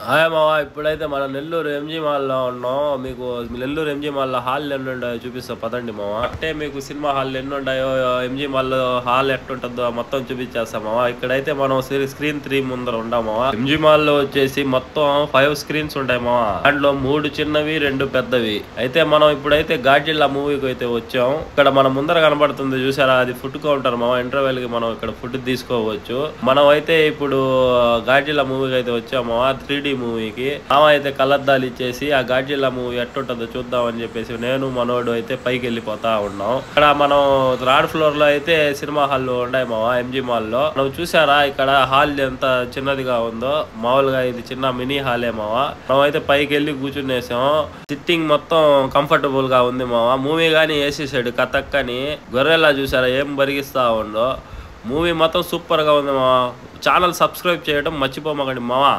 Hi మావా, ఇప్పుడైతే మన నెల్లూరు ఎంజీ మాల్లో ఉన్నాం. మీకు నెల్లూరు ఎంజీ మాల్లో హాల్ ఎన్ని ఉన్నాయో చూపిస్తా పదండి మావా. అంటే మీకు సినిమా హాల్ ఎన్ని ఉన్నాయో, ఎంజీ మాల్లో హాల్ ఎట్టుంటుందో మొత్తం చూపించేస్తాం మావా. ఇక్కడైతే మనం స్క్రీన్ 3 ముందర ఉండాం మావా. ఎంజీ మాల్లో వచ్చేసి మొత్తం 5 స్క్రీన్స్ ఉంటాయి మావా. దాంట్లో 3 చిన్నవి 2 పెద్దవి. అయితే మనం ఇప్పుడైతే గాడ్జిల్లా మూవీకి అయితే వచ్చాం. ఇక్కడ మన ముందర కనబడుతుంది చూసారా, అది ఫుడ్ కౌంటర్ మావా. ఇంటర్వెల్ కి మనం ఇక్కడ ఫుడ్ తీసుకోవచ్చు. మనం అయితే ఇప్పుడు గాడ్జిల్లా మూవీకి అయితే వచ్చాం మావా. 3D మూవీకి అయితే కలర్దాలు ఇచ్చేసి ఆ గాడ్జిల్లా మూవీ ఎట్టుంటుందో చూద్దాం అని చెప్పేసి నేను మనోడు అయితే పైకి వెళ్ళిపోతా ఉన్నాం. ఇక్కడ మనం థర్డ్ ఫ్లోర్ లో అయితే సినిమా హాల్ ఉన్నాయి మావా. ఎంజీ మాల్ లో మనం చూసారా ఇక్కడ హాల్ ఎంత చిన్నదిగా ఉందో. మామూలుగా ఇది చిన్న మినీ హాలే మావా. మనం అయితే పైకి వెళ్ళి కూర్చునేసాం. సిట్టింగ్ మొత్తం కంఫర్టబుల్ గా ఉంది మావా. మూవీ గానీ వేసేసాడు కథక్కని. గొర్రెలా చూసారా ఏం బరిగిస్తా ఉందో. మూవీ మొత్తం సూపర్ గా ఉంది మావా. ఛానల్ సబ్స్క్రైబ్ చేయడం మర్చిపోమకండి మావా.